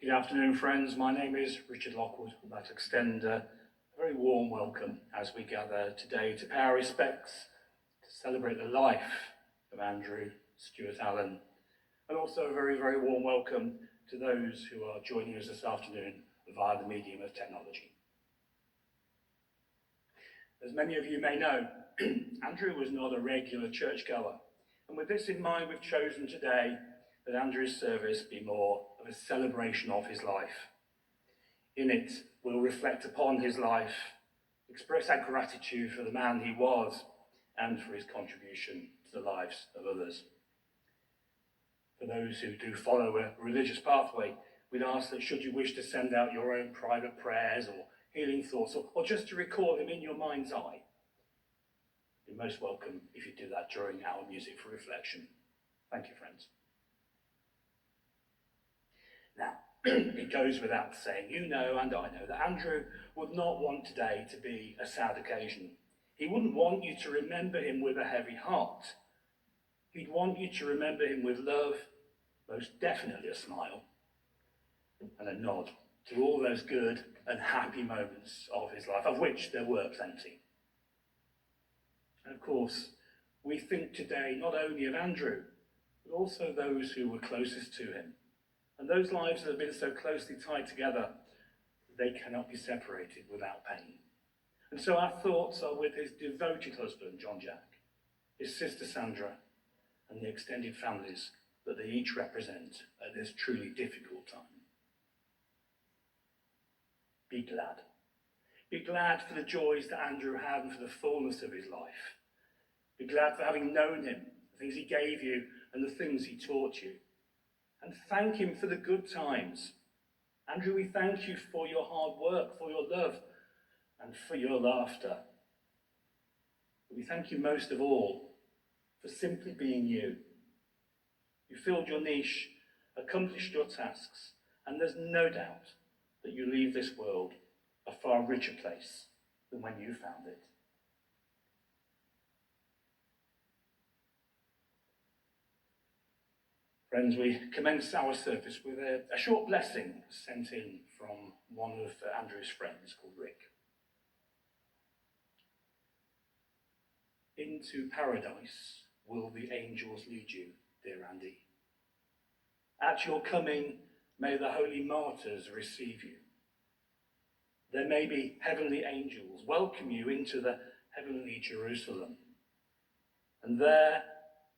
Good afternoon, friends. My name is Richard Lockwood. I'd like to extend a very warm welcome as we gather today to pay our respects, to celebrate the life of Andrew Stuart Allan, and also a very, very warm welcome to those who are joining us this afternoon via the medium of technology. As many of you may know, Andrew was not a regular churchgoer, and with this in mind, we've chosen today that Andrew's service be more of a celebration of his life. In it, we'll reflect upon his life, express our gratitude for the man he was and for his contribution to the lives of others. For those who do follow a religious pathway, we'd ask that should you wish to send out your own private prayers or healing thoughts, or just to recall him in your mind's eye, you're most welcome if you do that during our music for reflection. Thank you, friends. Now, it goes without saying, you know and I know, that Andrew would not want today to be a sad occasion. He wouldn't want you to remember him with a heavy heart. He'd want you to remember him with love, most definitely a smile, and a nod to all those good and happy moments of his life, of which there were plenty. And of course, we think today not only of Andrew, but also those who were closest to him, and those lives that have been so closely tied together that they cannot be separated without pain. And so our thoughts are with his devoted husband, John Jack, his sister Sandra, and the extended families that they each represent at this truly difficult time. Be glad. Be glad for the joys that Andrew had and for the fullness of his life. Be glad for having known him, the things he gave you and the things he taught you. And thank him for the good times. Andrew, we thank you for your hard work, for your love, and for your laughter. But we thank you most of all for simply being you. You filled your niche, accomplished your tasks, and there's no doubt that you leave this world a far richer place than when you found it. Friends, we commence our service with a short blessing sent in from one of Andrew's friends called Rick. Into paradise will the angels lead you, dear Andy. At your coming, may the holy martyrs receive you. There may be heavenly angels welcome you into the heavenly Jerusalem. And there,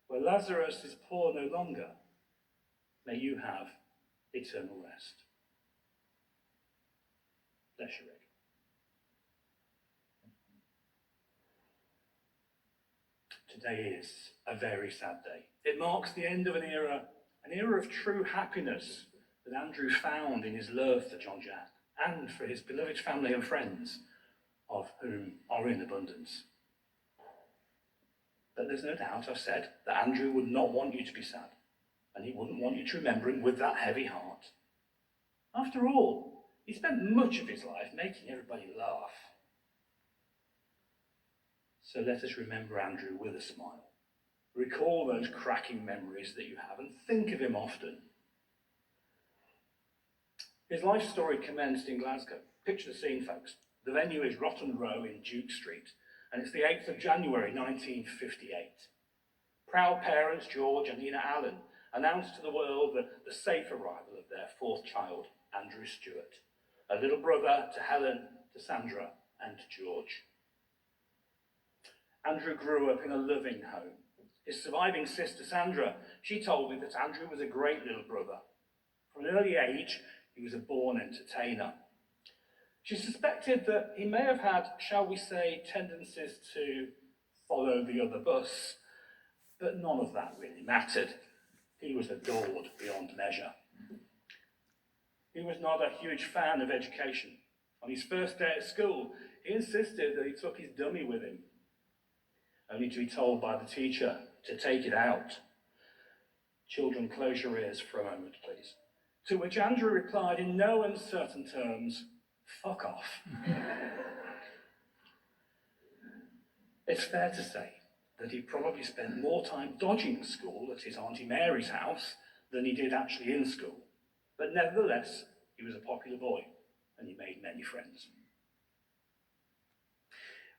where Lazarus is poor no longer, may you have eternal rest. Bless you, Rick. Today is a very sad day. It marks the end of an era of true happiness that Andrew found in his love for John Jack and for his beloved family and friends, of whom are in abundance. But there's no doubt, I've said, that Andrew would not want you to be sad, and he wouldn't want you to remember him with that heavy heart. After all, he spent much of his life making everybody laugh. So let us remember Andrew with a smile. Recall those cracking memories that you have and think of him often. His life story commenced in Glasgow. Picture the scene, folks. The venue is Rotten Row in Duke Street, and it's the 8th of January 1958. Proud parents George and Nina Allan announced to the world the safe arrival of their fourth child, Andrew Stuart, a little brother to Helen, to Sandra, and to George. Andrew grew up in a loving home. His surviving sister, Sandra, she told me that Andrew was a great little brother. From an early age, he was a born entertainer. She suspected that he may have had, shall we say, tendencies to follow the other bus, but none of that really mattered. He was adored beyond measure. He was not a huge fan of education. On his first day at school, he insisted that he took his dummy with him, only to be told by the teacher to take it out. Children, close your ears for a moment, please. To which Andrew replied in no uncertain terms, "Fuck off." It's fair to say that he probably spent more time dodging school at his Auntie Mary's house than he did actually in school. But nevertheless, he was a popular boy, and he made many friends.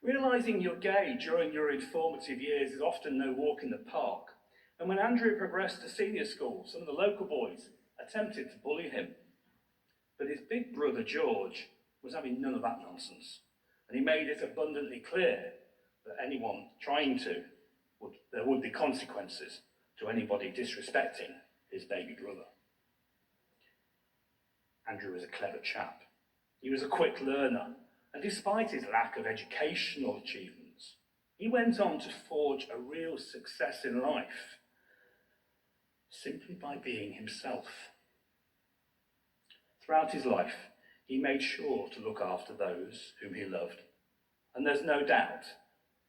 Realising you're gay during your informative years is often no walk in the park, and when Andrew progressed to senior school, some of the local boys attempted to bully him. But his big brother George was having none of that nonsense, and he made it abundantly clear that anyone trying to, there would be consequences to anybody disrespecting his baby brother. Andrew was a clever chap. He was a quick learner, and despite his lack of educational achievements, he went on to forge a real success in life simply by being himself. Throughout his life, he made sure to look after those whom he loved, and there's no doubt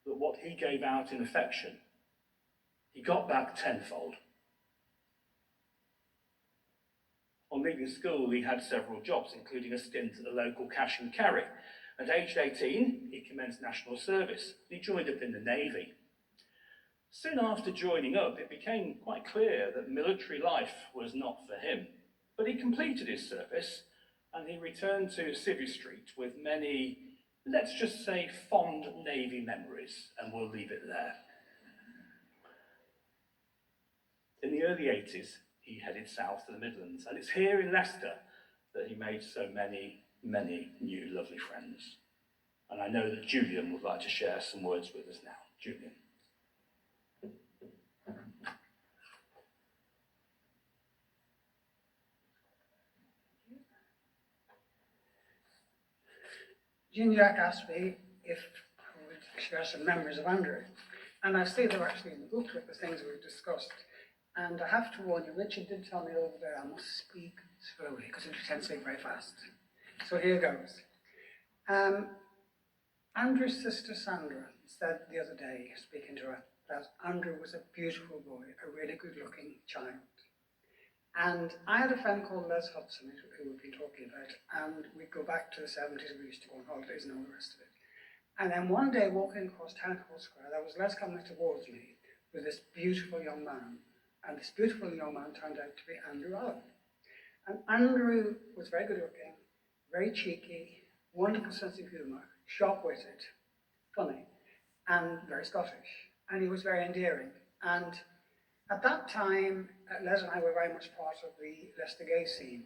that what he gave out in affection, he got back tenfold. On leaving school, he had several jobs, including a stint at the local cash and carry. At age 18, he commenced national service. He joined up in the Navy. Soon after joining up, it became quite clear that military life was not for him. But he completed his service, and he returned to Civvy Street with many, let's just say, fond Navy memories, and we'll leave it there. In the early 80s, he headed south to the Midlands, and it's here in Leicester that he made so many, many new lovely friends. And I know that Julian would like to share some words with us now. Julian. Jean Jack asked me if I would share some memories of Andrew. And I see they're actually in the booklet, the things we've discussed. And I have to warn you, Richard did tell me over there I must speak slowly because he tends to speak very fast. So here goes. Andrew's sister Sandra said the other day, speaking to her, that Andrew was a beautiful boy, a really good-looking child. And I had a friend called Les Hudson, who we've been talking about, and we'd go back to the 70s, we used to go on holidays and all the rest of it. And then one day, walking across Town Hall Square, there was Les coming towards me with this beautiful young man. And this beautiful young man turned out to be Andrew Allan. And Andrew was very good looking, very cheeky, wonderful sense of humour, sharp-witted, funny, and very Scottish. And he was very endearing. And at that time, Les and I were very much part of the Leicester gay scene,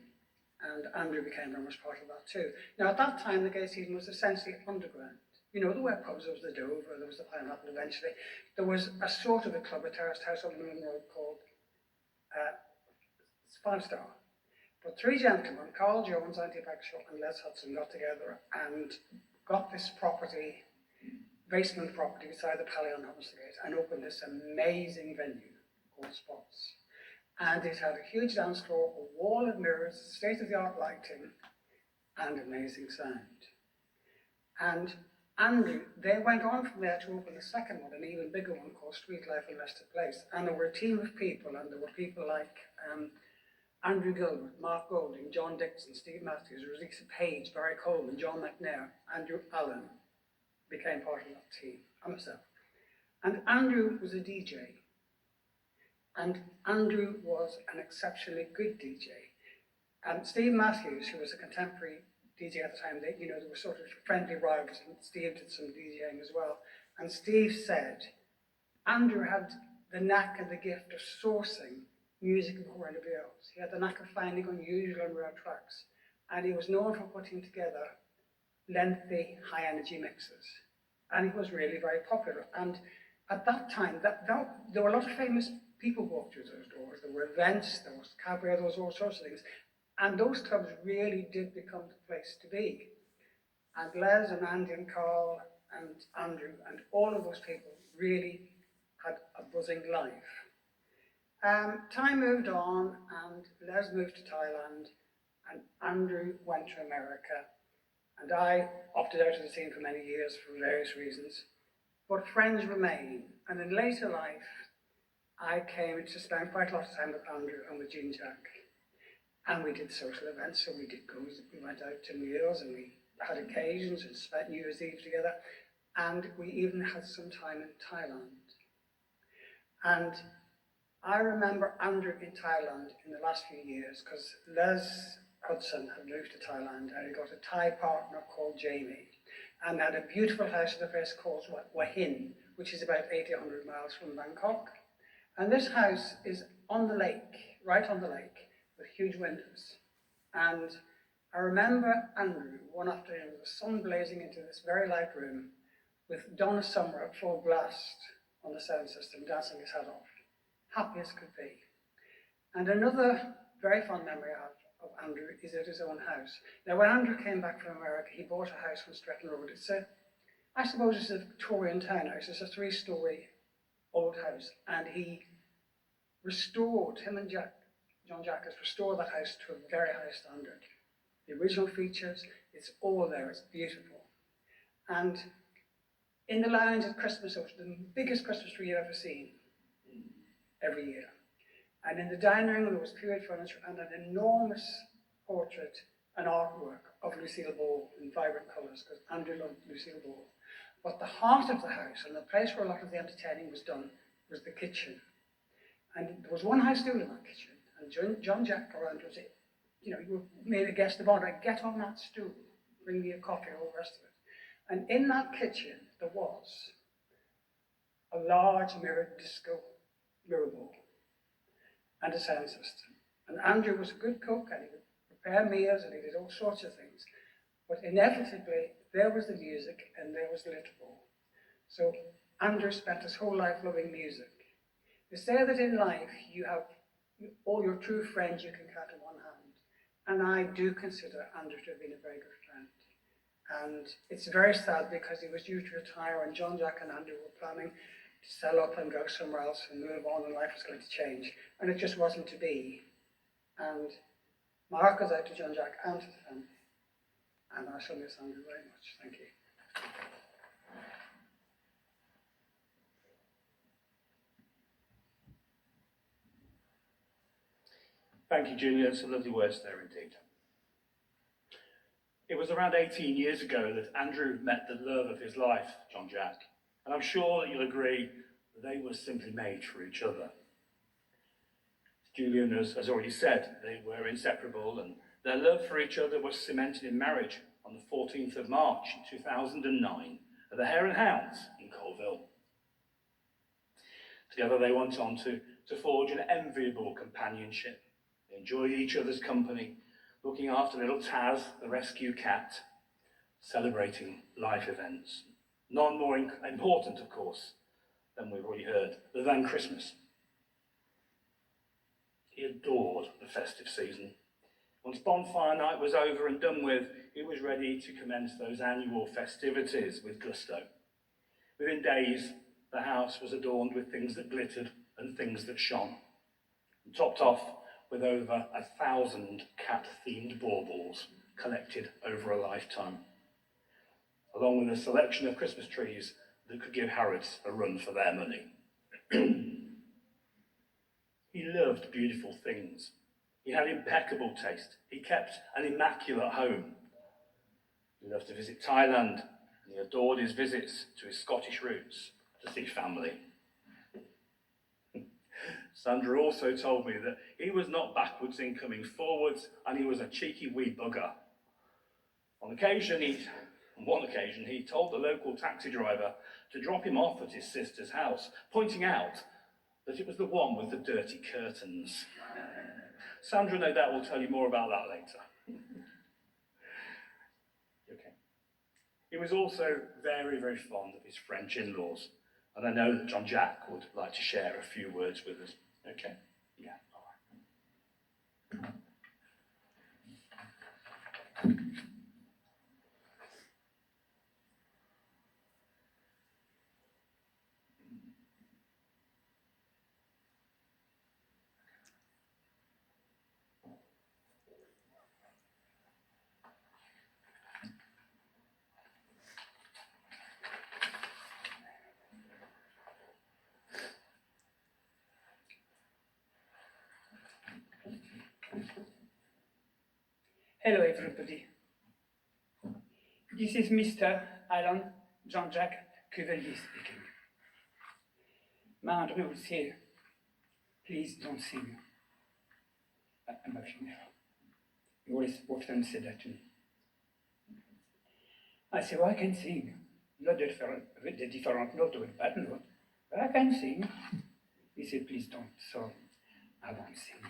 and Andrew became very much part of that too. Now, at that time, the gay scene was essentially underground. You know, there were pubs, there was the Dover, there was the Pineapple eventually. There was a sort of a club, a terraced house on the Millen Road called Five Star. But three gentlemen, Carl Jones, Andy Bagshaw, and Les Hudson, got together and got this property, basement property beside the Pally on Hammersgate, and opened this amazing venue called Spots. And it had a huge dance floor, a wall of mirrors, state-of-the-art lighting, and amazing sound. And Andrew, they went on from there to open the second one, an even bigger one called Street Life in Leicester Place. And there were a team of people, and there were people like Andrew Gilbert, Mark Golding, John Dixon, Steve Matthews, Rosita Page, Barry Coleman, John McNair, Andrew Allan became part of that team, and myself. And Andrew was a DJ. And Andrew was an exceptionally good DJ. And Steve Matthews, who was a contemporary DJ at the time, they were sort of friendly rivals, and Steve did some DJing as well. And Steve said, Andrew had the knack and the gift of sourcing music before anybody else. He had the knack of finding unusual and rare tracks. And he was known for putting together lengthy, high-energy mixes. And he was really very popular. And at that time, there were a lot of famous people who walked through those doors. There were events, there was cabaret, there was all sorts of things. And those clubs really did become the place to be. And Les and Andy and Carl and Andrew and all of those people really had a buzzing life. Time moved on, and Les moved to Thailand, and Andrew went to America, and I opted out of the scene for many years for various reasons. But friends remain, and in later life, I came to spend quite a lot of time with Andrew and with Jean Jack. And we did social events, so we went out to meals, and we had occasions, and spent New Year's Eve together, and we even had some time in Thailand. And I remember Andrew in Thailand in the last few years because Les Hudson had moved to Thailand and he got a Thai partner called Jamie and had a beautiful house in a place called Hua Hin, which is about 100 miles from Bangkok. And this house is on the lake, right on the lake, with huge windows. And I remember Andrew one afternoon with the sun blazing into this very light room with Donna Summer at full blast on the sound system, dancing his head off. Happy as could be. And another very fond memory I have of Andrew is at his own house. Now, when Andrew came back from America, he bought a house on Stretton Road. I suppose it's a Victorian townhouse. It's a 3-story old house. And he restored, him and John Jack has restored that house to a very high standard. The original features, it's all there, it's beautiful. And in the lounge at Christmas, it was the biggest Christmas tree you've ever seen every year. And in the dining room, there was period furniture and an enormous portrait and artwork of Lucille Ball in vibrant colours, because Andrew loved Lucille Ball. But the heart of the house, and the place where a lot of the entertaining was done, was the kitchen. And there was one high stool in that kitchen, and John Jack around was it. You know, you made a guest of honour, get on that stool, bring me a coffee, all the rest of it. And in that kitchen, there was a large mirrored disco mirror ball and a sound system. And Andrew was a good cook and he would prepare meals and he did all sorts of things. But inevitably, there was the music and there was the little ball. So Andrew spent his whole life loving music. They say that in life you have all your true friends you can count on one hand. And I do consider Andrew to have been a very good friend. And it's very sad because he was due to retire and John Jack and Andrew were planning to sell up and go somewhere else and move on and life was going to change. And it just wasn't to be. And my heart goes out to John Jack and to the family. And I shall miss Andrew very much. Thank you. Thank you, Julia. Some lovely words there indeed. It was around 18 years ago that Andrew met the love of his life, John Jack, and I'm sure that you'll agree that they were simply made for each other. As Julian has already said, they were inseparable, and their love for each other was cemented in marriage on the 14th of March 2009 at the Hare and Hounds in Colville. Together they went on to forge an enviable companionship. They enjoyed each other's company, looking after little Taz, the rescue cat, celebrating life events. None more important, of course, than we've already heard, than Christmas. He adored the festive season. Once bonfire night was over and done with, he was ready to commence those annual festivities with gusto. Within days, the house was adorned with things that glittered and things that shone, and topped off with over 1,000 cat-themed baubles collected over a lifetime, along with a selection of Christmas trees that could give Harrods a run for their money. He loved beautiful things. He had impeccable taste. He kept an immaculate home. He loved to visit Thailand, and he adored his visits to his Scottish roots to see family. Sandra also told me that he was not backwards in coming forwards, and he was a cheeky wee bugger. On one occasion, he told the local taxi driver to drop him off at his sister's house, pointing out that it was the one with the dirty curtains. Sandra, no doubt, will tell you more about that later. Okay. He was also very, very fond of his French in-laws, and I know that John Jack would like to share a few words with us. Okay? Yeah, all right. Hello everybody. This is Mr. Allan Jean-Jacques Cuvelier speaking. Maindre aussi, please don't sing at my funeral. He always often said that to me. I said, well, I can sing. Not the different note or the bad note, but I can sing. He said, please don't, so I won't sing.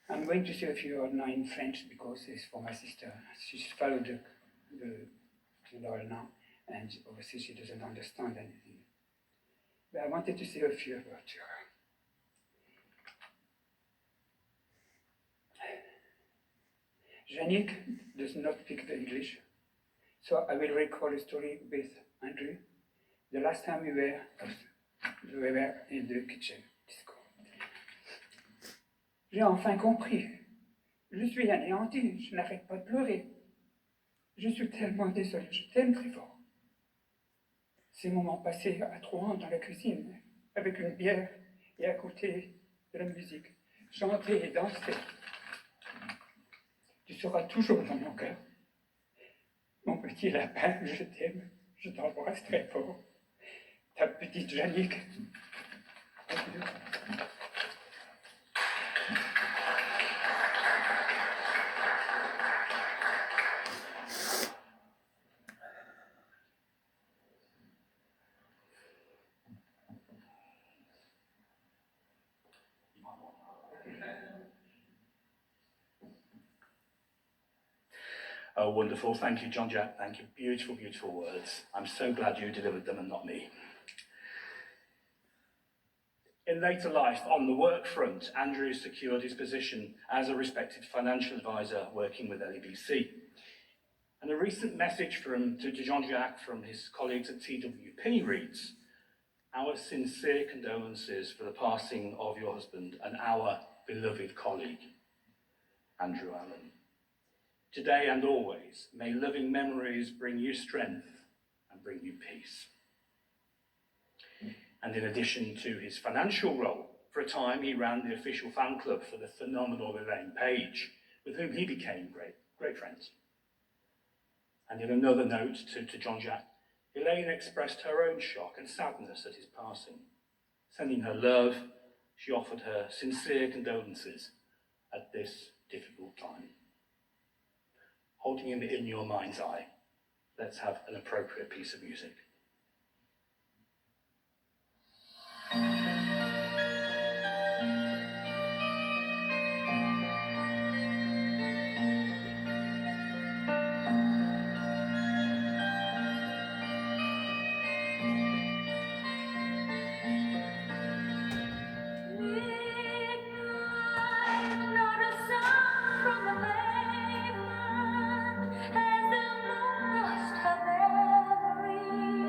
I'm going to say a few words now in French because it's for my sister. She's followed the funeral now, and obviously she doesn't understand anything. But I wanted to say a few words to her. Yannick does not speak the English, so I will recall a story with Andrew. The last time we were in the kitchen. J'ai enfin compris. Je suis anéanti, je n'arrête pas de pleurer. Je suis tellement désolé, je t'aime très fort. Ces moments passés à 3 ans dans la cuisine, avec une bière et à côté de la musique, chanter et danser. Tu seras toujours dans mon cœur. Mon petit lapin, je t'aime, je t'embrasse très fort. Ta petite Yannick. Oh, wonderful. Thank you, John Jack. Thank you. Beautiful, beautiful words. I'm so glad you delivered them and not me. In later life, on the work front, Andrew secured his position as a respected financial advisor working with LEBC. And a recent message to Jean-Jacques from his colleagues at TWP reads, our sincere condolences for the passing of your husband and our beloved colleague, Andrew Allan. Today and always, may loving memories bring you strength and bring you peace. And in addition to his financial role, for a time he ran the official fan club for the phenomenal Elaine Page, with whom he became great friends. And in another note to John Jack, Elaine expressed her own shock and sadness at his passing. Sending her love, she offered her sincere condolences at this difficult time. Holding him in your mind's eye, let's have an appropriate piece of music. As the moon lost her memory.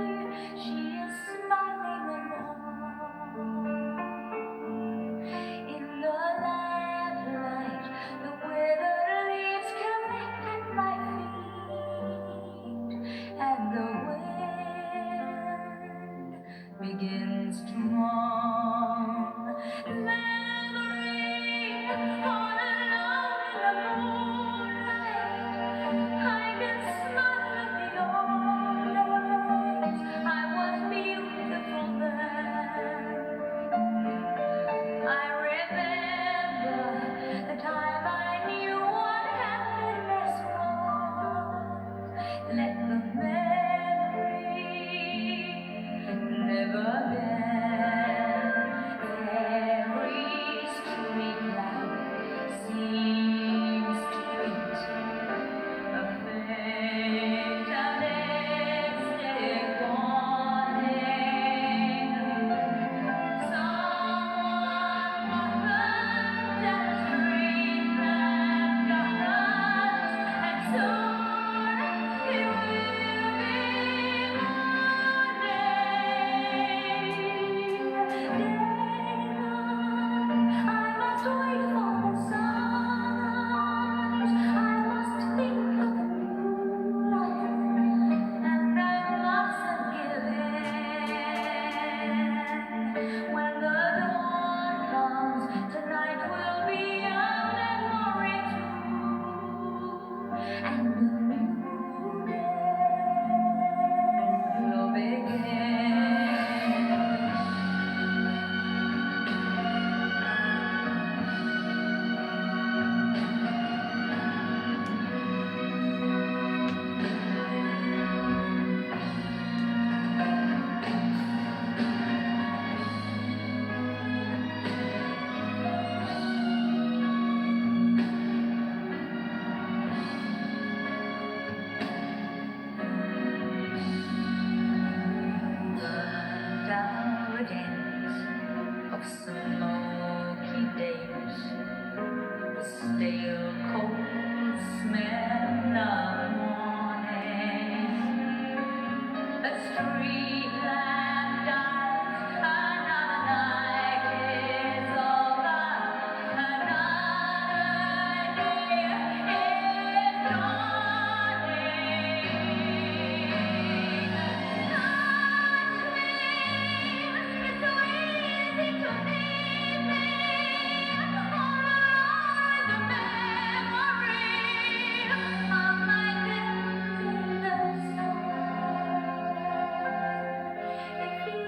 stale cold smell of morning. A street lamp dies, another night is over, another day is dawning. It's so easy to leave me, all alone with the memory of my lips in the sun. If you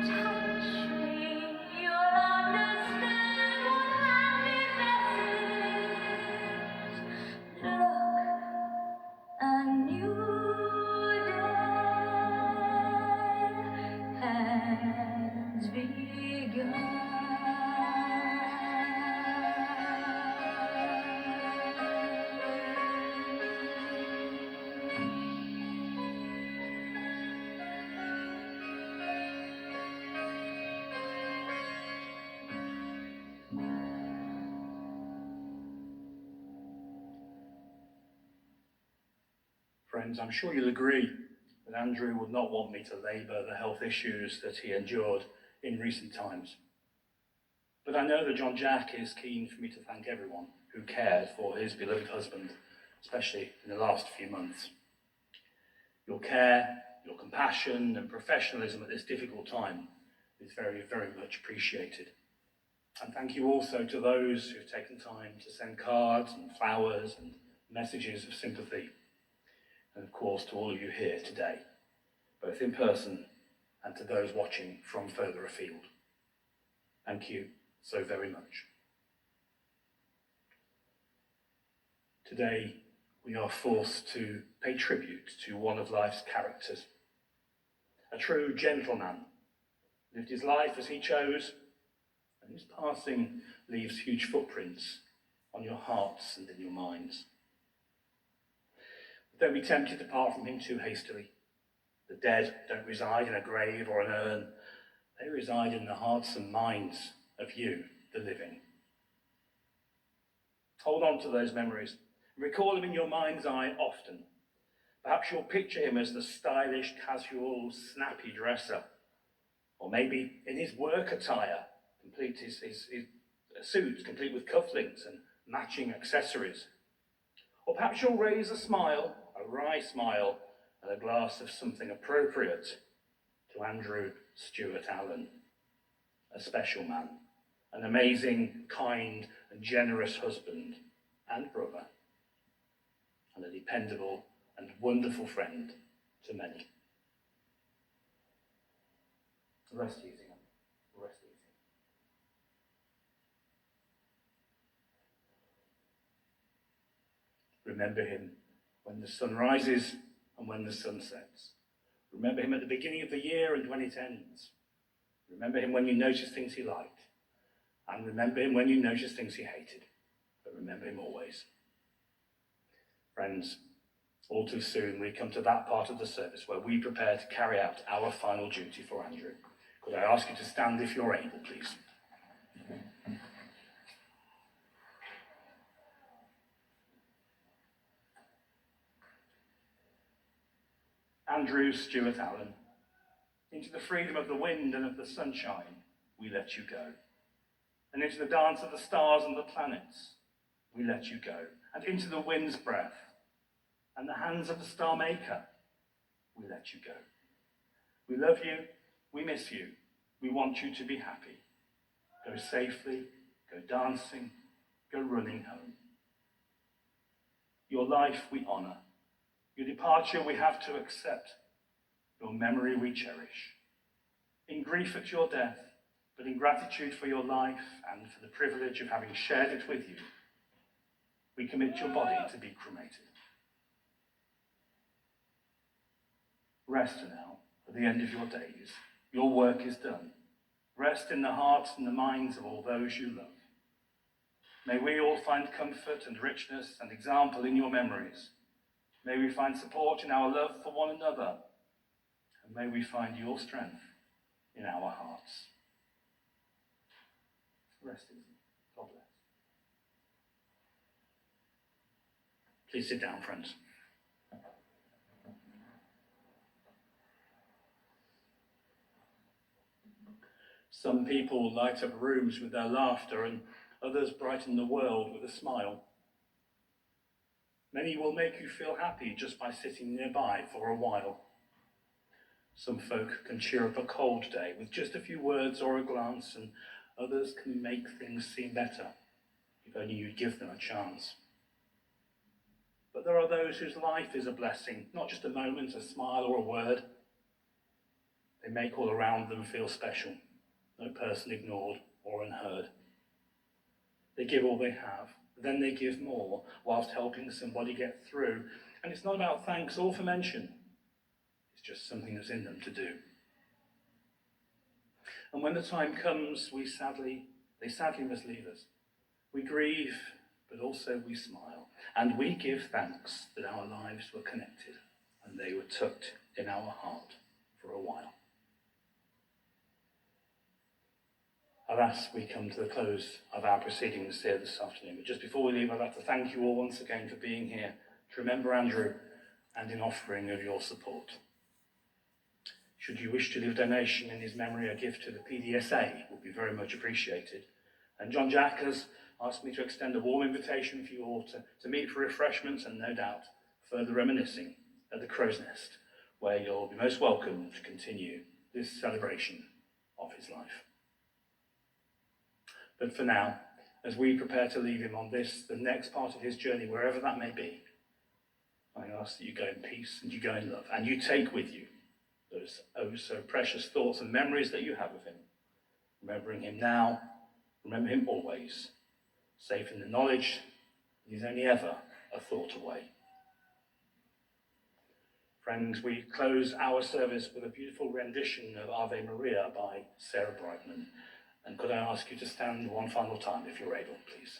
touch me, you'll understand what happiness is. Look, a new day has begun. Friends, I'm sure you'll agree that Andrew would not want me to labour the health issues that he endured in recent times. But I know that John Jack is keen for me to thank everyone who cared for his beloved husband, especially in the last few months. Your care, your compassion and professionalism at this difficult time is very, very much appreciated. And thank you also to those who've taken time to send cards and flowers and messages of sympathy. And of course to all of you here today, both in person and to those watching from further afield. Thank you so very much. Today we are forced to pay tribute to one of life's characters. A true gentleman, lived his life as he chose, and his passing leaves huge footprints on your hearts and in your minds. Don't be tempted to part from him too hastily. The dead don't reside in a grave or an urn. They reside in the hearts and minds of you, the living. Hold on to those memories. Recall him in your mind's eye often. Perhaps you'll picture him as the stylish, casual, snappy dresser. Or maybe in his work attire, complete his suit, complete with cufflinks and matching accessories. Or perhaps you'll raise a smile, a wry smile, and a glass of something appropriate to Andrew Stuart Allan, a special man, an amazing, kind and generous husband and brother, and a dependable and wonderful friend to many. Rest easy, rest easy. Remember him when the sun rises and when the sun sets. Remember him at the beginning of the year and when it ends. Remember him when you notice things he liked. And remember him when you notice things he hated. But remember him always. Friends, all too soon we come to that part of the service where we prepare to carry out our final duty for Andrew. Could I ask you to stand if you're able, please? Andrew Stuart Allan, into the freedom of the wind and of the sunshine, we let you go. And into the dance of the stars and the planets, we let you go. And into the wind's breath and the hands of the star maker, we let you go. We love you, we miss you, we want you to be happy. Go safely, go dancing, go running home. Your life we honour. Your departure we have to accept. Your memory we cherish. In grief at your death, but in gratitude for your life and for the privilege of having shared it with you, we commit your body to be cremated. Rest now at the end of your days. Your work is done. Rest in the hearts and the minds of all those you love. May we all find comfort and richness and example in your memories. May we find support in our love for one another. And may we find your strength in our hearts. Rest easy. God bless. Please sit down, friends. Some people light up rooms with their laughter, and others brighten the world with a smile. Many will make you feel happy just by sitting nearby for a while. Some folk can cheer up a cold day with just a few words or a glance, and others can make things seem better, if only you'd give them a chance. But there are those whose life is a blessing, not just a moment, a smile or a word. They make all around them feel special, no person ignored or unheard. They give all they have, then they give more, whilst helping somebody get through. And it's not about thanks or for mention. It's just something that's in them to do. And when the time comes, they sadly must leave us. We grieve, but also we smile. And we give thanks that our lives were connected and they were tucked in our heart for a while. Alas, we come to the close of our proceedings here this afternoon. But just before we leave, I'd like to thank you all once again for being here, to remember Andrew, and in offering of your support. Should you wish to leave a donation in his memory, a gift to the PDSA would be very much appreciated. And John Jack has asked me to extend a warm invitation for you all to meet for refreshments and, no doubt, further reminiscing at the Crow's Nest, where you'll be most welcome to continue this celebration of his life. But for now, as we prepare to leave him on this, the next part of his journey, wherever that may be, I ask that you go in peace and you go in love, and you take with you those oh so precious thoughts and memories that you have of him, remembering him now, remember him always, safe in the knowledge that he's only ever a thought away. Friends, we close our service with a beautiful rendition of Ave Maria by Sarah Brightman. And could I ask you to stand one final time if you're able, please?